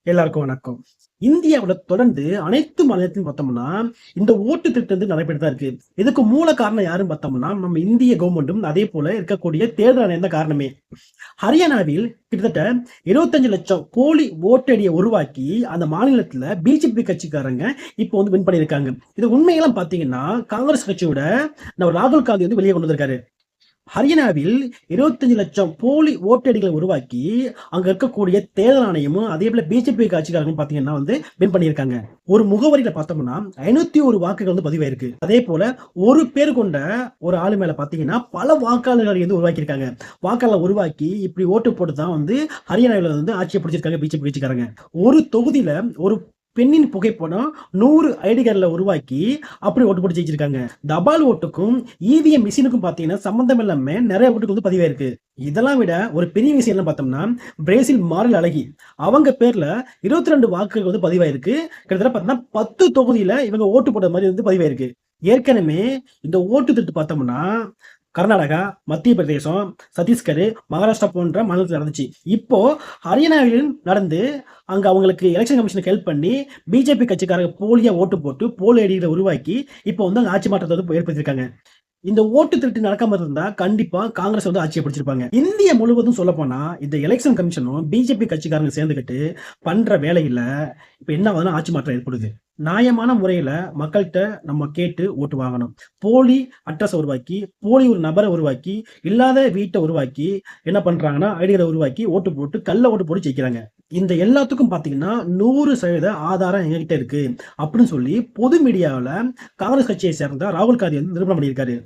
எல்லாருக்கும் வணக்கம். இந்தியாவுல தொடர்ந்து அனைத்து மாநிலத்திலும் பார்த்தோம்னா, இந்த ஓட்டு திருட்டு வந்து நடைபெற்று தான் இருக்கு. இதுக்கு மூல காரணம் யாருன்னு பார்த்தோம்னா, நம்ம இந்திய கவர்மெண்ட்டும் அதே போல இருக்கக்கூடிய தேர்தல் ஆணையம் தான் காரணமே. ஹரியானாவில் கிட்டத்தட்ட 25,00,000 போலி ஓட்டடிய உருவாக்கி, அந்த மாநிலத்துல பிஜேபி கட்சிக்காரங்க இப்போ வந்து வின் பண்ணியிருக்காங்க. இது உண்மையெல்லாம் பார்த்தீங்கன்னா, காங்கிரஸ் கட்சியோட நம்ம ராகுல் காந்தி வந்து வெளியே கொண்டு வந்திருக்காரு. ஹரியானாவில் 25,00,000 போலி ஓட்டடிகளை உருவாக்கி, அங்க இருக்கக்கூடிய தேர்தல் ஆணையமும், அதே போல பிஜேபி கட்சிக்காரங்களும் பார்த்தீங்கன்னா வந்து வின் பண்ணியிருக்காங்க. ஒரு முகவரியில பார்த்தோம்னா 501 வாக்குகள் வந்து பதிவாயிருக்கு. அதே போல ஒரு பேர் கொண்ட ஒரு ஆளு மேல பார்த்தீங்கன்னா, பல வாக்காளர்களை வந்து உருவாக்கியிருக்காங்க. வாக்காளர் உருவாக்கி இப்படி ஓட்டு போட்டு தான் வந்து ஹரியானாவில வந்து ஆட்சியை பிடிச்சிருக்காங்க பிஜேபி கட்சிக்காரங்க. ஒரு தொகுதியில ஒரு பெண்ணின் புகைப்படம் 100 ஐடி கார்டுல உருவாக்கி அப்படி ஓட்டு போட்டு ஜெயிச்சிருக்காங்க. தபால் ஓட்டுக்கும் இவிஎம் மிஷினுக்கும் பார்த்தீங்கன்னா சம்பந்தம் இல்லாம நிறைய ஓட்டுகள் வந்து பதிவாயிருக்கு. இதெல்லாம் விட ஒரு பெரிய விஷயம் என்ன பார்த்தோம்னா, பிரேசில் மாரல் அழகி அவங்க பேர்ல 22 வாக்குகள் வந்து பதிவாயிருக்கு. கிட்டத்தட்ட பார்த்தீங்கன்னா 10 தொகுதியில இவங்க ஓட்டு போட்ட மாதிரி வந்து பதிவாயிருக்கு. ஏற்கனவே இந்த ஓட்டு திருட்டு பார்த்தோம்னா கர்நாடகா, மத்திய பிரதேசம், சத்தீஸ்கர், மகாராஷ்டிரா போன்ற மாநிலத்தில் நடந்துச்சு. இப்போ ஹரியானாவிலும் நடந்து அங்க அவங்களுக்கு எலெக்ஷன் கமிஷனுக்கு ஹெல்ப் பண்ணி பிஜேபி கட்சிக்காரங்க போலியா ஓட்டு போட்டு போலி ஐடிகளை உருவாக்கி இப்போ வந்து அங்க ஆட்சி மாற்றத்தை வந்து ஏற்படுத்தியிருக்காங்க. இந்த ஓட்டு திருட்டு நடக்காம இருந்தா கண்டிப்பா காங்கிரஸ் வந்து ஆட்சியை பிடிச்சிருப்பாங்க. இந்திய முழுவதும் சொல்ல போனா இந்த எலெக்ஷன் கமிஷனும் பிஜேபி கட்சிக்காரங்க சேர்ந்துகிட்டு பண்ற வேலையில இப்ப என்ன ஆகுதுன்னா ஆட்சி மாற்றம் ஏற்படுது. நியாயமான முறையில மக்கள்கிட்ட நம்ம கேட்டு ஓட்டு வாங்கணும். போலி அட்ரஸ் உருவாக்கி, போலி ஒரு நபரை உருவாக்கி, இல்லாத வீட்டை உருவாக்கி என்ன பண்றாங்கன்னா ஐடிகளை உருவாக்கி ஓட்டு போட்டு கள்ள ஓட்டு போட்டு ஜெயிக்கிறாங்க. இந்த எல்லாத்துக்கும் பாத்தீங்கன்னா 100% ஆதாரம் எங்ககிட்ட இருக்கு அப்படின்னு சொல்லி பொது மீடியாவில் காங்கிரஸ் கட்சியை சேர்ந்த ராகுல் காந்தி வந்து நிரூபணம் பண்ணியிருக்காரு.